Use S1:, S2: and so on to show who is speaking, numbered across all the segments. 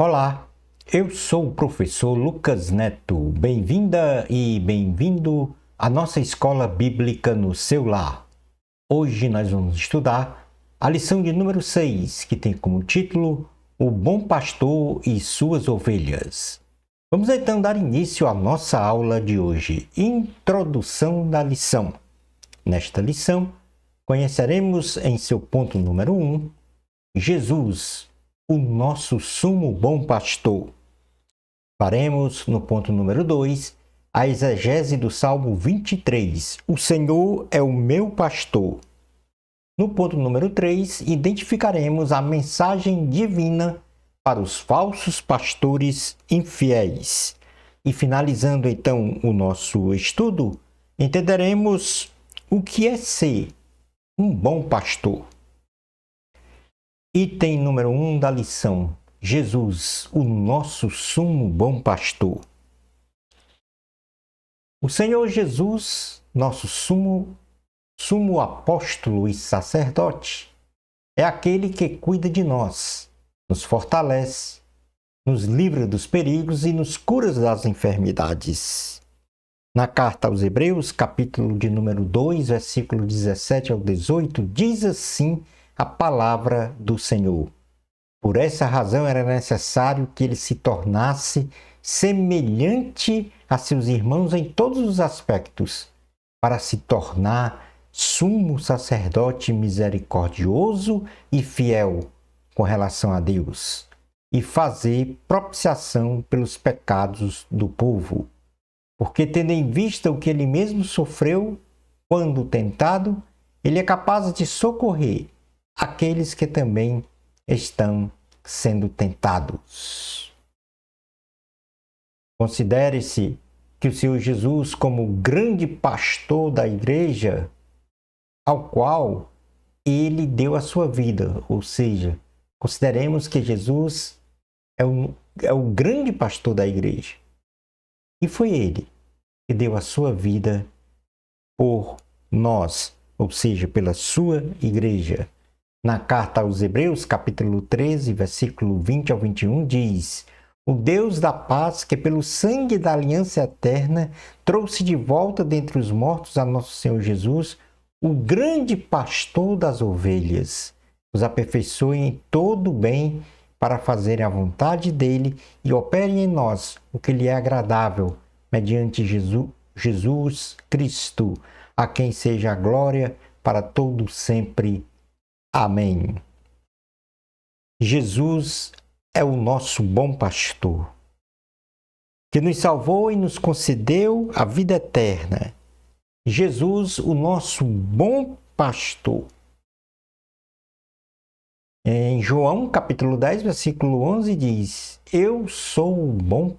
S1: Olá, eu sou o professor Lucas Neto. Bem-vinda e bem-vindo à nossa escola bíblica no seu lar. Hoje nós vamos estudar a lição de número 6, que tem como título O Bom Pastor e Suas Ovelhas. Vamos então dar início à nossa aula de hoje. Introdução da lição. Nesta lição, conheceremos em seu ponto número 1, Jesus, o nosso sumo bom pastor. Faremos, no ponto número 2, a exegese do Salmo 23. O Senhor é o meu pastor. No ponto número 3, identificaremos a mensagem divina para os falsos pastores infiéis. E finalizando então o nosso estudo, entenderemos o que é ser um bom pastor. Item número 1 da lição: Jesus, o nosso sumo bom pastor. O Senhor Jesus, nosso sumo apóstolo e sacerdote, é aquele que cuida de nós, nos fortalece, nos livra dos perigos e nos cura das enfermidades. Na carta aos Hebreus, capítulo de número 2, versículo 17 ao 18, diz assim a palavra do Senhor: por essa razão era necessário que ele se tornasse semelhante a seus irmãos em todos os aspectos, para se tornar sumo sacerdote misericordioso e fiel com relação a Deus, e fazer propiciação pelos pecados do povo. Porque, tendo em vista o que ele mesmo sofreu quando tentado, ele é capaz de socorrer aqueles que também estão sendo tentados. Considere-se que o Senhor Jesus, como grande pastor da igreja, ao qual ele deu a sua vida, ou seja, consideremos que Jesus é o grande pastor da igreja. E foi ele que deu a sua vida por nós, ou seja, pela sua igreja. Na carta aos Hebreus, capítulo 13, versículo 20 ao 21, diz: o Deus da paz, que pelo sangue da aliança eterna trouxe de volta dentre os mortos a nosso Senhor Jesus, o grande pastor das ovelhas, os aperfeiçoe em todo o bem para fazerem a vontade dele e operem em nós o que lhe é agradável, mediante Jesus Cristo, a quem seja a glória para todo sempre. Amém. Jesus é o nosso bom pastor, que nos salvou e nos concedeu a vida eterna. Jesus, o nosso bom pastor. Em João, capítulo 10, versículo 11, diz: eu sou o bom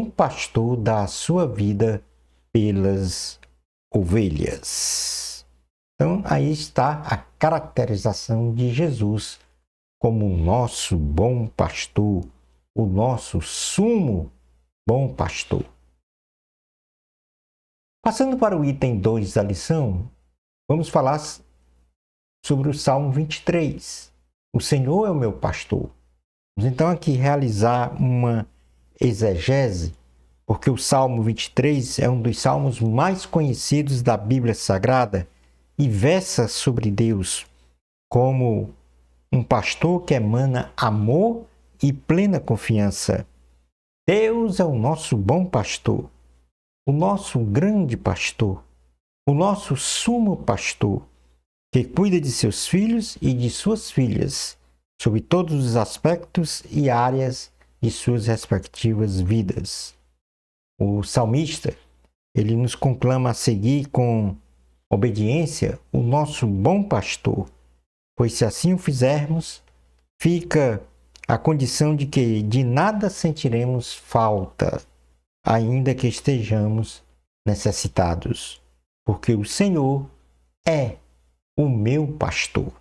S1: pastor dá a sua vida pelas ovelhas. Então, aí está a caracterização de Jesus como o nosso bom pastor, o nosso sumo bom pastor. Passando para o item 2 da lição, vamos falar sobre o Salmo 23. O Senhor é o meu pastor. Vamos então aqui realizar uma exegese, porque o Salmo 23 é um dos salmos mais conhecidos da Bíblia Sagrada e versa sobre Deus como um pastor que emana amor e plena confiança. Deus é o nosso bom pastor, o nosso grande pastor, o nosso sumo pastor, que cuida de seus filhos e de suas filhas, sob todos os aspectos e áreas de suas respectivas vidas. O salmista, ele nos conclama a seguir com obediência o nosso bom pastor, pois se assim o fizermos, fica a condição de que de nada sentiremos falta, ainda que estejamos necessitados, porque o Senhor é o meu pastor.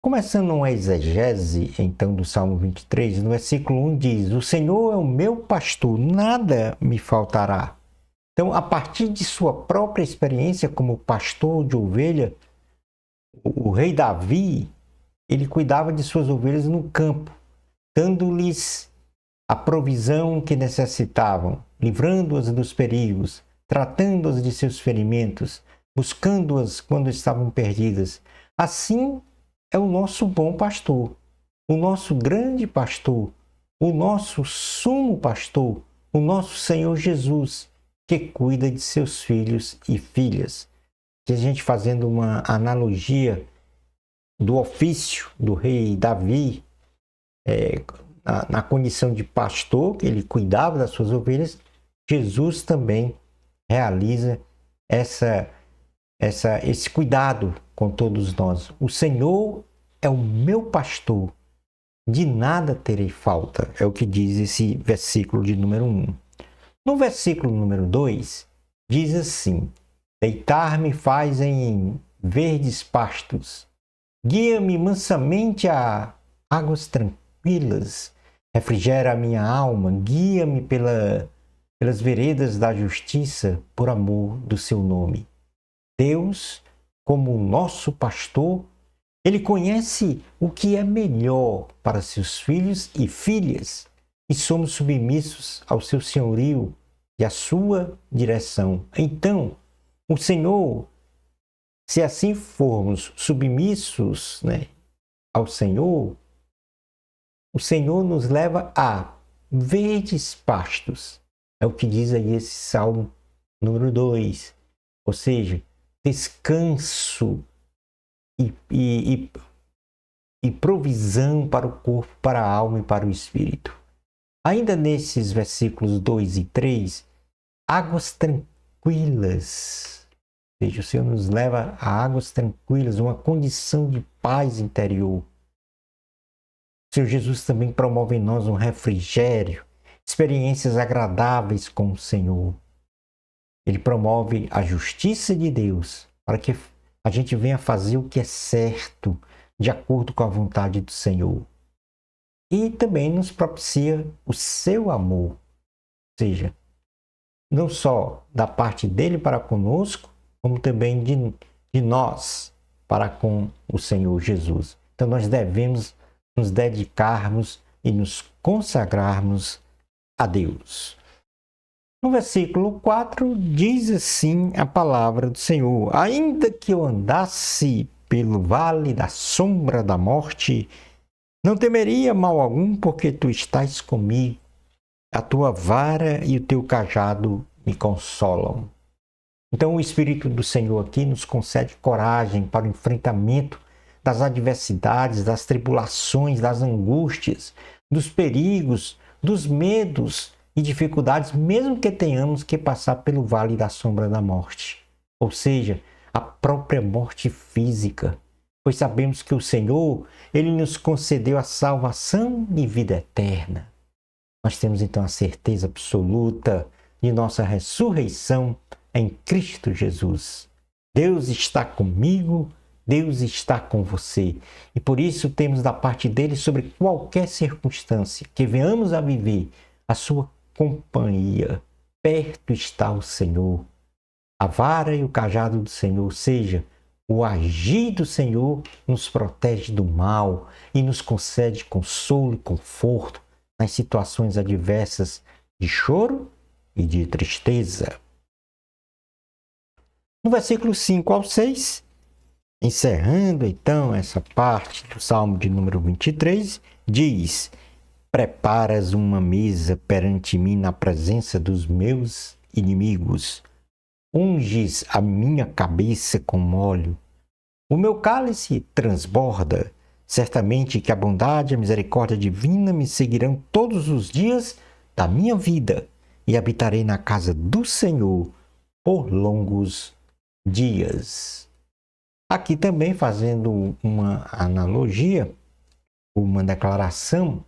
S1: Começando uma exegese, então, do Salmo 23, no versículo 1 diz: o Senhor é o meu pastor, nada me faltará. Então, a partir de sua própria experiência como pastor de ovelha, o rei Davi, ele cuidava de suas ovelhas no campo, dando-lhes a provisão que necessitavam, livrando-as dos perigos, tratando-as de seus ferimentos, buscando-as quando estavam perdidas. Assim é o nosso bom pastor, o nosso grande pastor, o nosso sumo pastor, o nosso Senhor Jesus, que cuida de seus filhos e filhas. Que a gente fazendo uma analogia do ofício do rei Davi, na condição de pastor, que ele cuidava das suas ovelhas, Jesus também realiza esse cuidado com todos nós. O Senhor é o meu pastor, de nada terei falta, é o que diz esse versículo de número 1. No versículo número 2, diz assim: deitar-me faz em verdes pastos, guia-me mansamente a águas tranquilas, refrigera a minha alma, guia-me pelas veredas da justiça, por amor do seu nome. Deus, como o nosso pastor, ele conhece o que é melhor para seus filhos e filhas, e somos submissos ao seu senhorio e à sua direção. Então, o Senhor, se assim formos submissos, ao Senhor, o Senhor nos leva a verdes pastos. É o que diz aí esse Salmo número 2. Ou seja, descanso e provisão para o corpo, para a alma e para o espírito. Ainda nesses versículos 2 e 3, águas tranquilas. Ou seja, o Senhor nos leva a águas tranquilas, uma condição de paz interior. O Senhor Jesus também promove em nós um refrigério, experiências agradáveis com o Senhor. Ele promove a justiça de Deus para que a gente venha fazer o que é certo, de acordo com a vontade do Senhor. E também nos propicia o seu amor, ou seja, não só da parte dele para conosco, como também de nós para com o Senhor Jesus. Então nós devemos nos dedicarmos e nos consagrarmos a Deus. No versículo 4 diz assim a palavra do Senhor: ainda que eu andasse pelo vale da sombra da morte, não temeria mal algum, porque tu estás comigo. A tua vara e o teu cajado me consolam. Então o Espírito do Senhor aqui nos concede coragem para o enfrentamento das adversidades, das tribulações, das angústias, dos perigos, dos medos e dificuldades, mesmo que tenhamos que passar pelo vale da sombra da morte. Ou seja, a própria morte física. Pois sabemos que o Senhor, ele nos concedeu a salvação e vida eterna. Nós temos então a certeza absoluta de nossa ressurreição em Cristo Jesus. Deus está comigo, Deus está com você. E por isso temos da parte dele, sobre qualquer circunstância que venhamos a viver, a sua companhia. Perto está o Senhor. A vara e o cajado do Senhor, ou seja, o agir do Senhor, nos protege do mal e nos concede consolo e conforto nas situações adversas de choro e de tristeza. No versículo 5 ao 6, encerrando então essa parte do Salmo de número 23, diz: preparas uma mesa perante mim na presença dos meus inimigos. Unges a minha cabeça com óleo. O meu cálice transborda. Certamente que a bondade e a misericórdia divina me seguirão todos os dias da minha vida, e habitarei na casa do Senhor por longos dias. Aqui também fazendo uma analogia, uma declaração,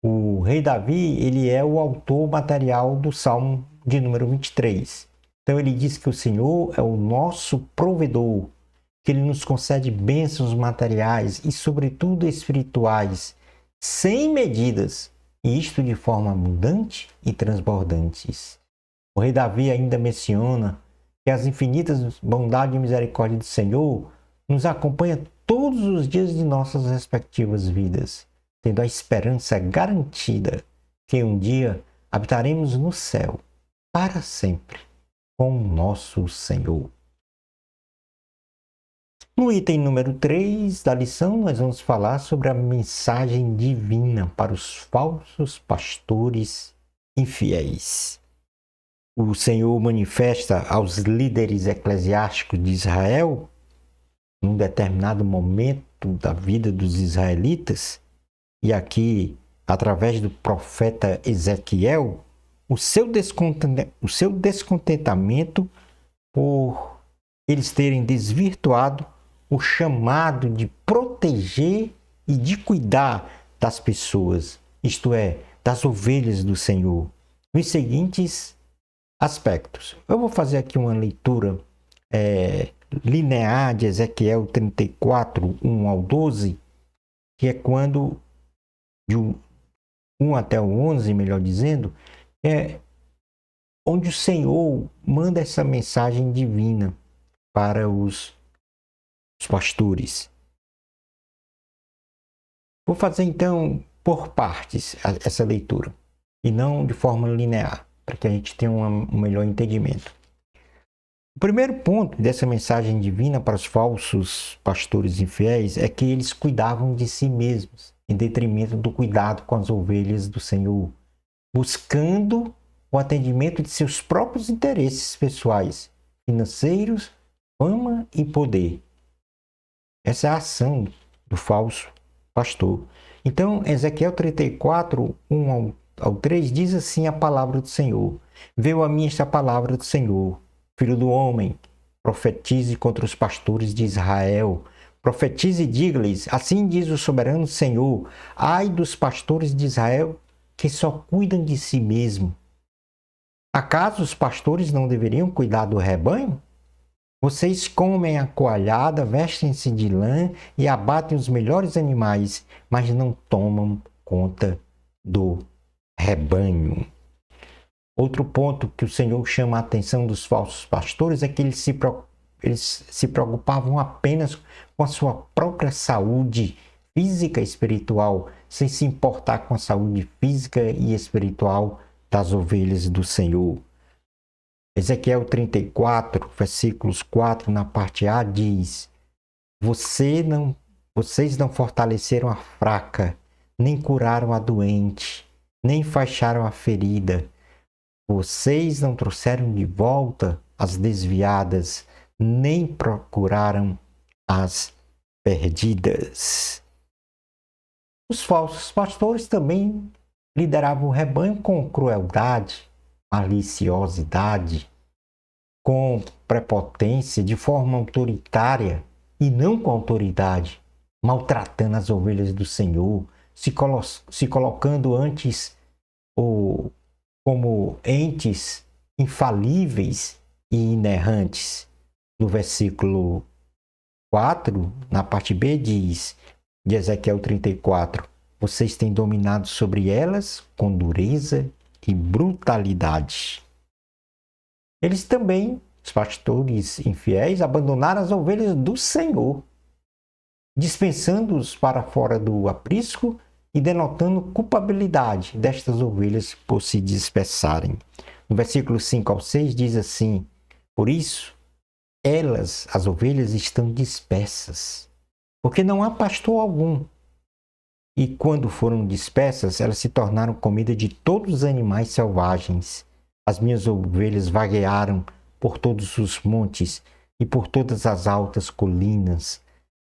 S1: o rei Davi, ele é o autor material do Salmo de número 23. Então ele diz que o Senhor é o nosso provedor, que ele nos concede bênçãos materiais e sobretudo espirituais, sem medidas, e isto de forma abundante e transbordantes. O rei Davi ainda menciona que as infinitas bondade e misericórdia do Senhor nos acompanha todos os dias de nossas respectivas vidas, tendo a esperança garantida que um dia habitaremos no céu para sempre com o nosso Senhor. No item número 3 da lição, nós vamos falar sobre a mensagem divina para os falsos pastores infiéis. O Senhor manifesta aos líderes eclesiásticos de Israel, num determinado momento da vida dos israelitas, e aqui, através do profeta Ezequiel, o seu descontentamento por eles terem desvirtuado o chamado de proteger e de cuidar das pessoas, isto é, das ovelhas do Senhor, nos seguintes aspectos. Eu vou fazer aqui uma leitura linear de Ezequiel 34, 1 ao 12, que é quando, de 1 até o 11, melhor dizendo, onde o Senhor manda essa mensagem divina para os pastores. Vou fazer então por partes essa leitura e não de forma linear, para que a gente tenha um melhor entendimento. O primeiro ponto dessa mensagem divina para os falsos pastores infiéis é que eles cuidavam de si mesmos, em detrimento do cuidado com as ovelhas do Senhor, buscando o atendimento de seus próprios interesses pessoais, financeiros, fama e poder. Essa é a ação do falso pastor. Então, Ezequiel 34, 1 ao 3, diz assim a palavra do Senhor. Veio a mim esta palavra do Senhor. Filho do homem, profetize contra os pastores de Israel. Profetize e diga-lhes, assim diz o soberano Senhor, ai dos pastores de Israel que só cuidam de si mesmo. Acaso os pastores não deveriam cuidar do rebanho? Vocês comem a coalhada, vestem-se de lã e abatem os melhores animais, mas não tomam conta do rebanho. Outro ponto que o Senhor chama a atenção dos falsos pastores é que eles se preocupavam apenas com a sua própria saúde física e espiritual, sem se importar com a saúde física e espiritual das ovelhas do Senhor. Ezequiel 34, versículos 4, na parte A, diz: Vocês não fortaleceram a fraca, nem curaram a doente, nem enfaixaram a ferida. Vocês não trouxeram de volta as desviadas, nem procuraram as perdidas. Os falsos pastores também lideravam o rebanho com crueldade, maliciosidade, com prepotência, de forma autoritária e não com autoridade, maltratando as ovelhas do Senhor, se colocando antes como entes infalíveis e inerrantes. No versículo 4, na parte B, diz, de Ezequiel 34, vocês têm dominado sobre elas com dureza e brutalidade. Eles também, os pastores infiéis, abandonaram as ovelhas do Senhor, dispensando-os para fora do aprisco e denotando culpabilidade destas ovelhas por se dispersarem. No versículo 5 ao 6 diz assim, por isso, elas, as ovelhas, estão dispersas, porque não há pastor algum. E quando foram dispersas, elas se tornaram comida de todos os animais selvagens. As minhas ovelhas vaguearam por todos os montes e por todas as altas colinas.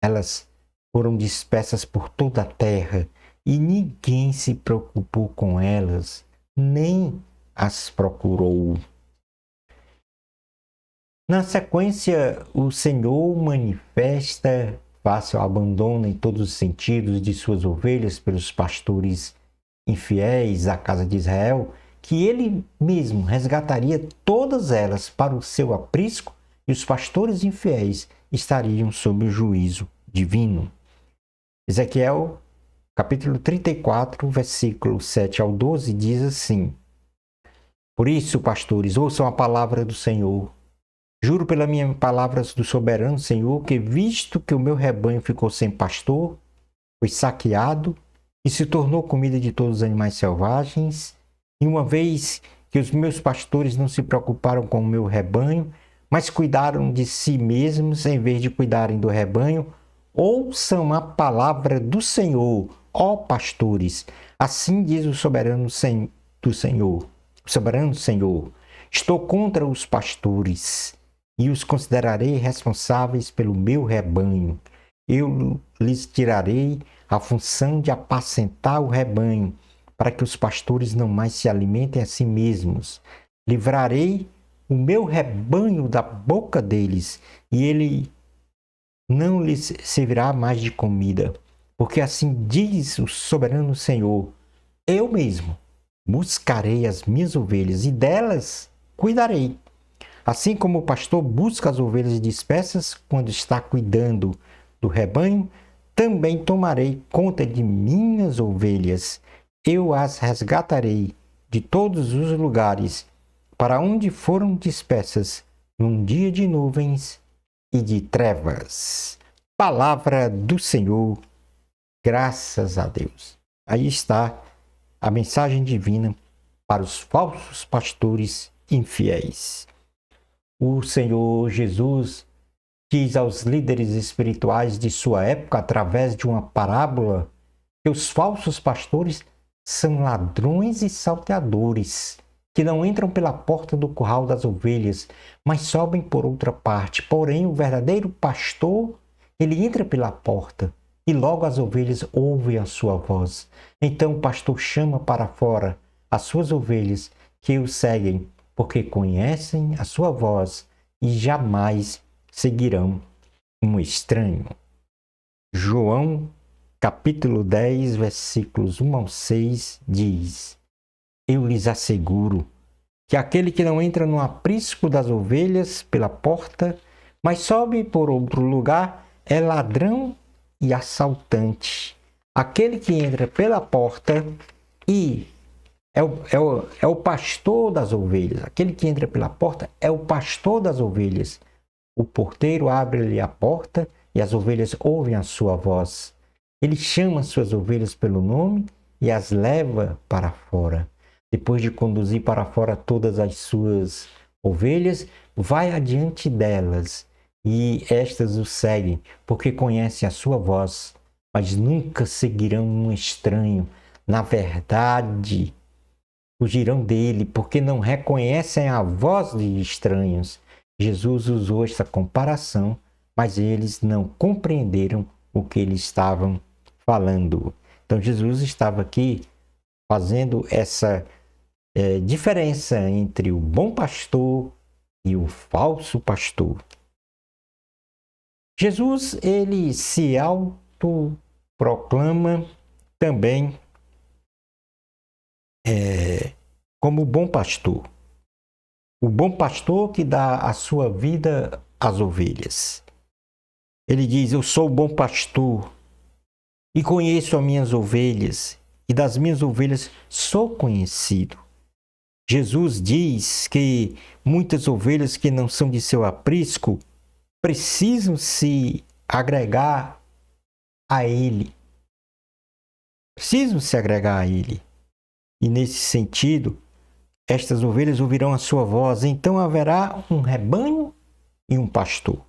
S1: Elas foram dispersas por toda a terra e ninguém se preocupou com elas, nem as procurou. Na sequência, o Senhor manifesta face ao abandono em todos os sentidos de suas ovelhas pelos pastores infiéis da casa de Israel, que ele mesmo resgataria todas elas para o seu aprisco e os pastores infiéis estariam sob o juízo divino. Ezequiel, capítulo 34, versículo 7 ao 12, diz assim: Por isso, pastores, ouçam a palavra do Senhor. Juro pela minha palavra do soberano Senhor que, visto que o meu rebanho ficou sem pastor, foi saqueado e se tornou comida de todos os animais selvagens, e uma vez que os meus pastores não se preocuparam com o meu rebanho, mas cuidaram de si mesmos em vez de cuidarem do rebanho, ouçam a palavra do Senhor, ó pastores. Assim diz o soberano do Senhor. O soberano Senhor: estou contra os pastores e os considerarei responsáveis pelo meu rebanho. Eu lhes tirarei a função de apacentar o rebanho, para que os pastores não mais se alimentem a si mesmos. Livrarei o meu rebanho da boca deles, e ele não lhes servirá mais de comida. Porque assim diz o soberano Senhor: eu mesmo buscarei as minhas ovelhas, e delas cuidarei. Assim como o pastor busca as ovelhas dispersas quando está cuidando do rebanho, também tomarei conta de minhas ovelhas. Eu as resgatarei de todos os lugares para onde foram dispersas num dia de nuvens e de trevas. Palavra do Senhor, graças a Deus. Aí está a mensagem divina para os falsos pastores infiéis. O Senhor Jesus diz aos líderes espirituais de sua época, através de uma parábola, que os falsos pastores são ladrões e salteadores, que não entram pela porta do curral das ovelhas, mas sobem por outra parte. Porém, o verdadeiro pastor, ele entra pela porta e logo as ovelhas ouvem a sua voz. Então o pastor chama para fora as suas ovelhas, que o seguem, porque conhecem a sua voz e jamais seguirão um estranho. João, capítulo 10, versículos 1 ao 6, diz: eu lhes asseguro que aquele que não entra no aprisco das ovelhas pela porta, mas sobe por outro lugar, é ladrão e assaltante. Aquele que entra pela porta e é o pastor das ovelhas. Aquele que entra pela porta é o pastor das ovelhas. O porteiro abre-lhe a porta e as ovelhas ouvem a sua voz. Ele chama suas ovelhas pelo nome e as leva para fora. Depois de conduzir para fora todas as suas ovelhas, vai adiante delas e estas o seguem, porque conhecem a sua voz, mas nunca seguirão um estranho. Na verdade, fugirão dele, porque não reconhecem a voz de estranhos. Jesus usou esta comparação, mas eles não compreenderam o que eles estavam falando. Então, Jesus estava aqui fazendo essa diferença entre o bom pastor e o falso pastor. Jesus, ele se autoproclama também como bom pastor. O bom pastor que dá a sua vida às ovelhas. Ele diz: eu sou o bom pastor e conheço as minhas ovelhas, e das minhas ovelhas sou conhecido. Jesus diz que muitas ovelhas que não são de seu aprisco precisam se agregar a ele. Precisam se agregar a ele. E nesse sentido, estas ovelhas ouvirão a sua voz, então haverá um rebanho e um pastor.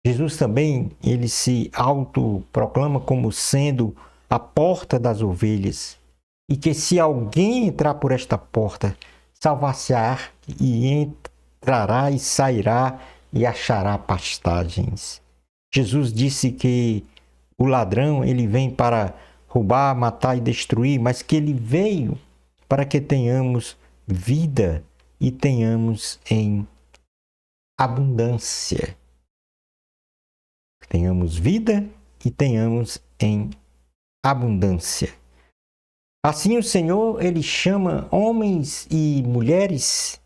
S1: Jesus também, ele se autoproclama como sendo a porta das ovelhas, e que se alguém entrar por esta porta, salvar-se-á e entrará e sairá e achará pastagens. Jesus disse que o ladrão, ele vem para roubar, matar e destruir, mas que ele veio para que tenhamos vida e tenhamos em abundância. Tenhamos vida e tenhamos em abundância. Assim o Senhor, ele chama homens e mulheres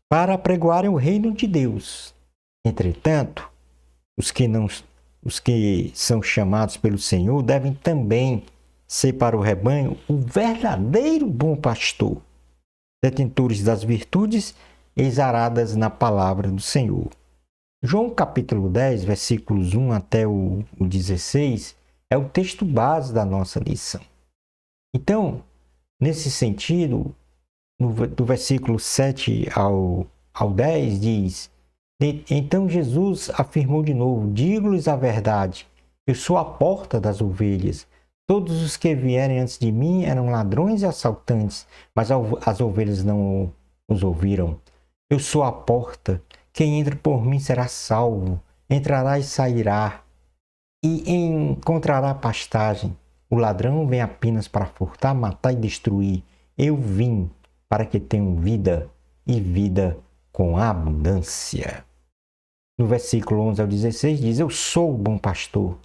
S1: para pregoarem o reino de Deus. Entretanto, os que são chamados pelo Senhor devem também ser para o rebanho o verdadeiro bom pastor, detentores das virtudes exaradas na palavra do Senhor. João capítulo 10, versículos 1 até o 16, é o texto base da nossa lição. Então, nesse sentido, do versículo 7 ao 10 diz: Então Jesus afirmou de novo: Digo-lhes a verdade, eu sou a porta das ovelhas. Todos os que vierem antes de mim eram ladrões e assaltantes, mas as ovelhas não os ouviram. Eu sou a porta. Quem entra por mim será salvo, entrará e sairá, e encontrará pastagem. O ladrão vem apenas para furtar, matar e destruir. Eu vim para que tenham vida, e vida com abundância. No versículo 11 ao 16 diz: Eu sou o bom pastor.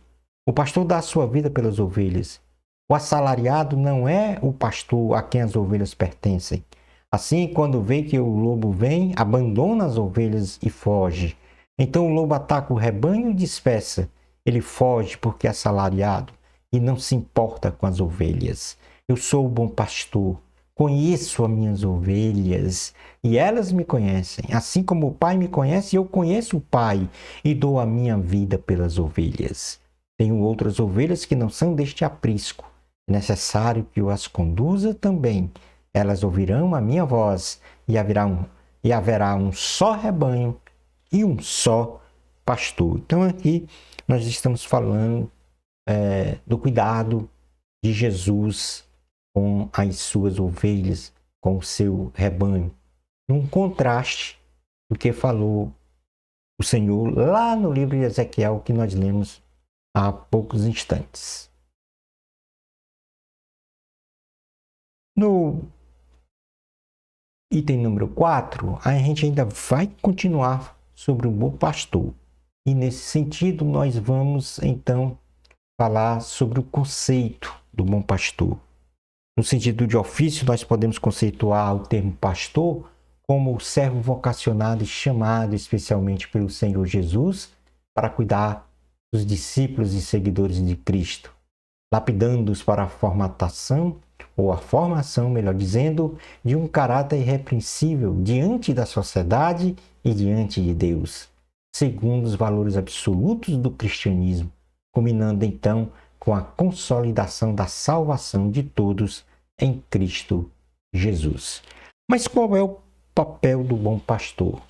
S1: O pastor dá a sua vida pelas ovelhas. O assalariado não é o pastor a quem as ovelhas pertencem. Assim, quando vê que o lobo vem, abandona as ovelhas e foge. Então o lobo ataca o rebanho e dispersa. Ele foge porque é assalariado e não se importa com as ovelhas. Eu sou o bom pastor. Conheço as minhas ovelhas e elas me conhecem. Assim como o Pai me conhece, eu conheço o Pai e dou a minha vida pelas ovelhas. Tenho outras ovelhas que não são deste aprisco. É necessário que eu as conduza também. Elas ouvirão a minha voz e haverá um só rebanho e um só pastor. Então aqui nós estamos falando do cuidado de Jesus com as suas ovelhas, com o seu rebanho. Num contraste do que falou o Senhor lá no livro de Ezequiel, que nós lemos há poucos instantes. No item número 4, a gente ainda vai continuar sobre o bom pastor. E nesse sentido, nós vamos então falar sobre o conceito do bom pastor. No sentido de ofício, nós podemos conceituar o termo pastor como o servo vocacionado e chamado especialmente pelo Senhor Jesus para cuidar dos discípulos e seguidores de Cristo, lapidando-os para a formatação, ou a formação, melhor dizendo, de um caráter irrepreensível diante da sociedade e diante de Deus, segundo os valores absolutos do cristianismo, culminando então com a consolidação da salvação de todos em Cristo Jesus. Mas qual é o papel do bom pastor?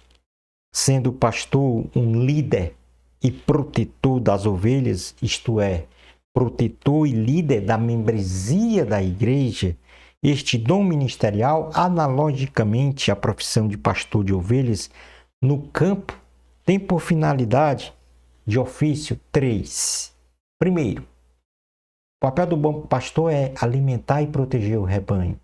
S1: Sendo o pastor um líder e protetor das ovelhas, isto é, protetor e líder da membresia da igreja, este dom ministerial, analogicamente à profissão de pastor de ovelhas, no campo, tem por finalidade de ofício 3. Primeiro, o papel do bom pastor é alimentar e proteger o rebanho,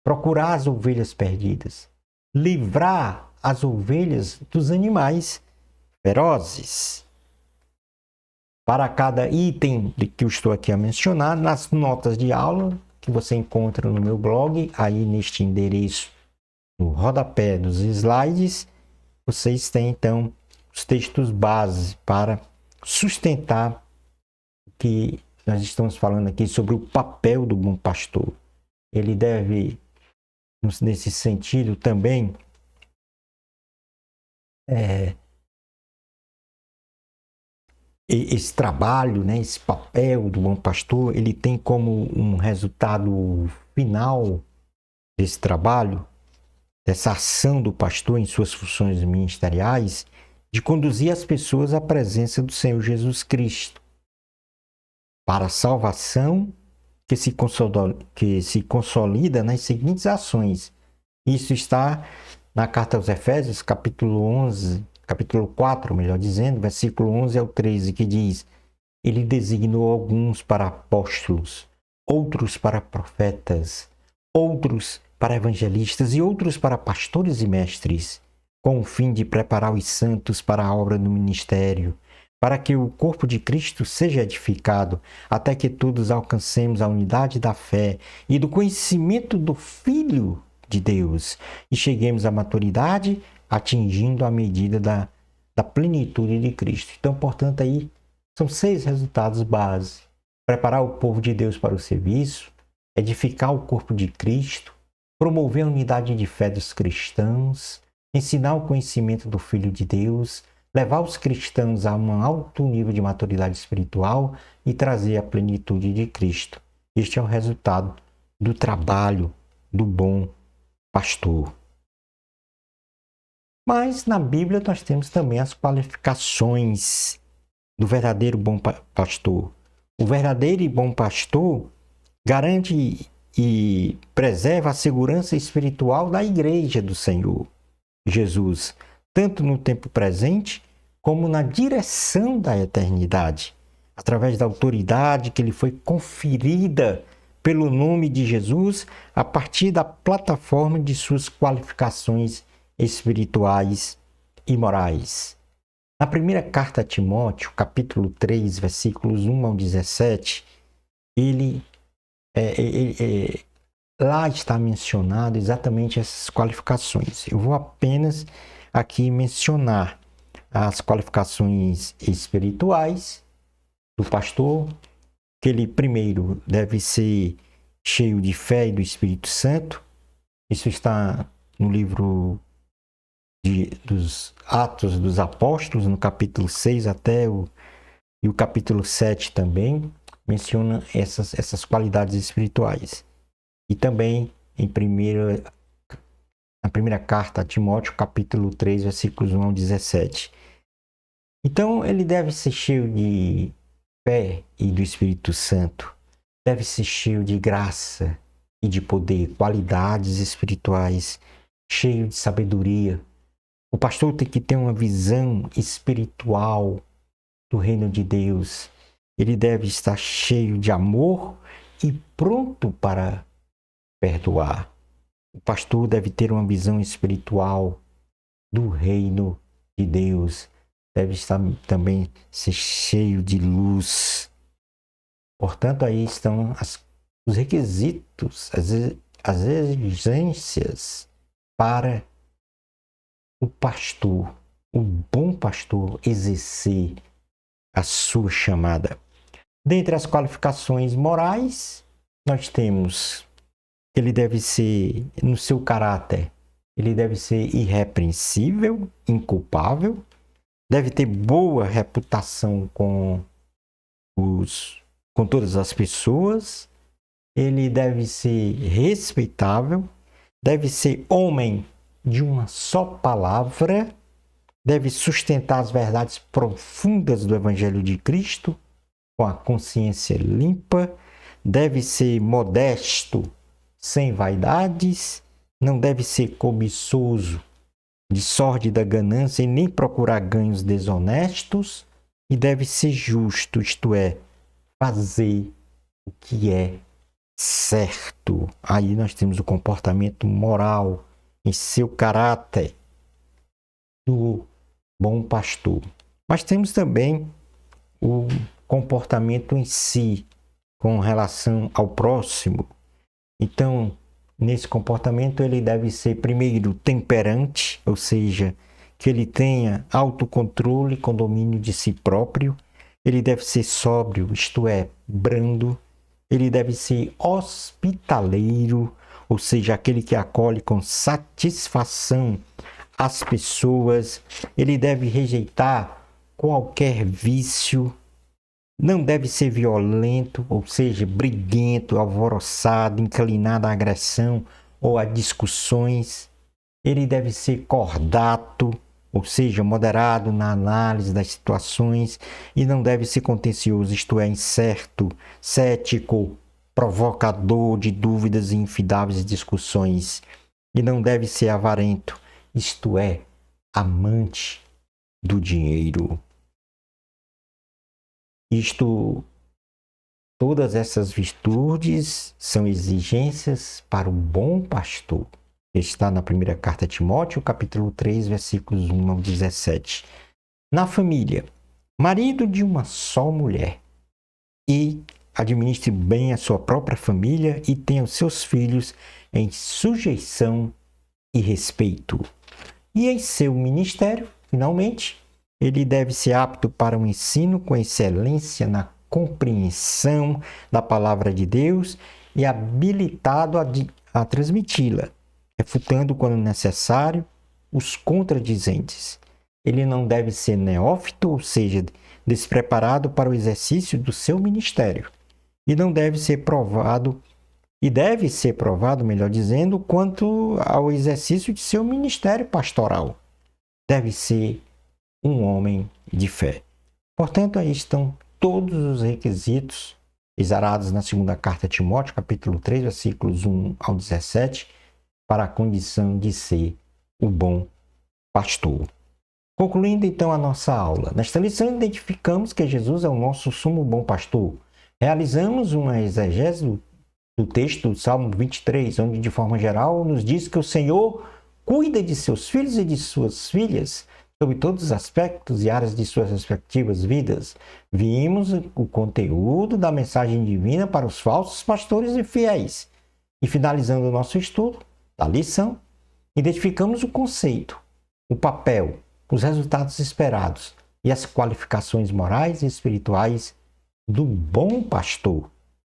S1: procurar as ovelhas perdidas, livrar as ovelhas dos animais ferozes. Para cada item que eu estou aqui a mencionar, nas notas de aula que você encontra no meu blog, aí neste endereço, no rodapé dos slides, vocês têm então os textos base para sustentar o que nós estamos falando aqui sobre o papel do bom pastor. Ele deve, nesse sentido também, esse trabalho, né, esse papel do bom pastor, ele tem como um resultado final desse trabalho, dessa ação do pastor em suas funções ministeriais, de conduzir as pessoas à presença do Senhor Jesus Cristo, para a salvação que se consolida nas seguintes ações. Isso está na carta aos Efésios, capítulo 4, melhor dizendo, versículo 11 ao 13, que diz: Ele designou alguns para apóstolos, outros para profetas, outros para evangelistas e outros para pastores e mestres, com o fim de preparar os santos para a obra do ministério, para que o corpo de Cristo seja edificado, até que todos alcancemos a unidade da fé e do conhecimento do Filho de Deus e cheguemos à maturidade, atingindo a medida da plenitude de Cristo. Então, portanto, aí são 6 resultados base: preparar o povo de Deus para o serviço, edificar o corpo de Cristo, promover a unidade de fé dos cristãos, ensinar o conhecimento do Filho de Deus, levar os cristãos a um alto nível de maturidade espiritual e trazer a plenitude de Cristo. Este é o resultado do trabalho do bom pastor. Mas na Bíblia nós temos também as qualificações do verdadeiro bom pastor. O verdadeiro e bom pastor garante e preserva a segurança espiritual da igreja do Senhor Jesus, tanto no tempo presente como na direção da eternidade, através da autoridade que lhe foi conferida pelo nome de Jesus, a partir da plataforma de suas qualificações espirituais e morais. Na primeira carta a Timóteo, capítulo 3, versículos 1 ao 17, lá está mencionado exatamente essas qualificações. Eu vou apenas aqui mencionar as qualificações espirituais do pastor, que ele primeiro deve ser cheio de fé e do Espírito Santo. Isso está no livro dos Atos dos Apóstolos, no capítulo 6 e o capítulo 7 também menciona essas qualidades espirituais. E também na primeira carta a Timóteo, capítulo 3, versículos 1 ao 17. Então, ele deve ser cheio de fé e do Espírito Santo, deve ser cheio de graça e de poder, qualidades espirituais, cheio de sabedoria. O pastor tem que ter uma visão espiritual do reino de Deus. Ele deve estar cheio de amor e pronto para perdoar. O pastor deve ter uma visão espiritual do reino de Deus. Deve estar também ser cheio de luz. Portanto, aí estão os requisitos, as exigências para o pastor, o bom pastor, exercer a sua chamada. Dentre as qualificações morais, nós temos que ele deve ser, no seu caráter, ele deve ser irrepreensível, inculpável, deve ter boa reputação com todas as pessoas, ele deve ser respeitável, deve ser homem de uma só palavra, deve sustentar as verdades profundas do Evangelho de Cristo, com a consciência limpa, deve ser modesto, sem vaidades, não deve ser cobiçoso de sórdida ganância e nem procurar ganhos desonestos, e deve ser justo, isto é, fazer o que é certo. Aí nós temos o comportamento moral em seu caráter do bom pastor. Mas temos também o comportamento em si, com relação ao próximo. Então, nesse comportamento, ele deve ser, primeiro, temperante, ou seja, que ele tenha autocontrole com domínio de si próprio. Ele deve ser sóbrio, isto é, brando. Ele deve ser hospitaleiro, ou seja, aquele que acolhe com satisfação as pessoas. Ele deve rejeitar qualquer vício. Não deve ser violento, ou seja, briguento, alvoroçado, inclinado à agressão ou a discussões. Ele deve ser cordato, ou seja, moderado na análise das situações, e não deve ser contencioso, isto é, incerto, cético, provocador de dúvidas e infidáveis discussões. E não deve ser avarento, isto é, amante do dinheiro. Todas essas virtudes são exigências para o bom pastor. Está na primeira carta a Timóteo, capítulo 3, versículos 1 ao 17. Na família, marido de uma só mulher, e administre bem a sua própria família e tenha os seus filhos em sujeição e respeito. E em seu ministério, finalmente, ele deve ser apto para um ensino com excelência na compreensão da palavra de Deus e habilitado a transmiti-la, refutando quando necessário os contradizentes. Ele não deve ser neófito, ou seja, despreparado para o exercício do seu ministério. E não deve ser provado, e deve ser provado, melhor dizendo, quanto ao exercício de seu ministério pastoral. Deve ser um homem de fé. Portanto, aí estão todos os requisitos exarados na segunda carta a Timóteo, capítulo 3, versículos 1 ao 17, para a condição de ser o bom pastor. Concluindo então a nossa aula, nesta lição identificamos que Jesus é o nosso sumo bom pastor. Realizamos uma exegese do texto do Salmo 23, onde de forma geral nos diz que o Senhor cuida de seus filhos e de suas filhas sobre todos os aspectos e áreas de suas respectivas vidas. Vimos o conteúdo da mensagem divina para os falsos pastores e fiéis. E finalizando o nosso estudo da lição, identificamos o conceito, o papel, os resultados esperados e as qualificações morais e espirituais do bom pastor,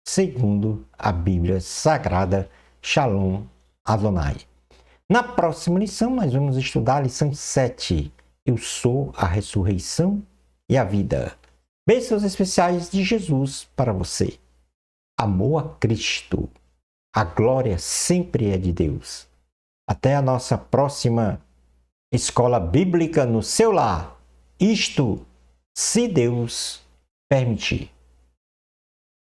S1: segundo a Bíblia Sagrada. Shalom Adonai. Na próxima lição, nós vamos estudar a lição 7. Eu sou a ressurreição e a vida. Bênçãos especiais de Jesus para você. Amor a Cristo. A glória sempre é de Deus. Até a nossa próxima escola bíblica no seu lar. Isto, se Deus permitir.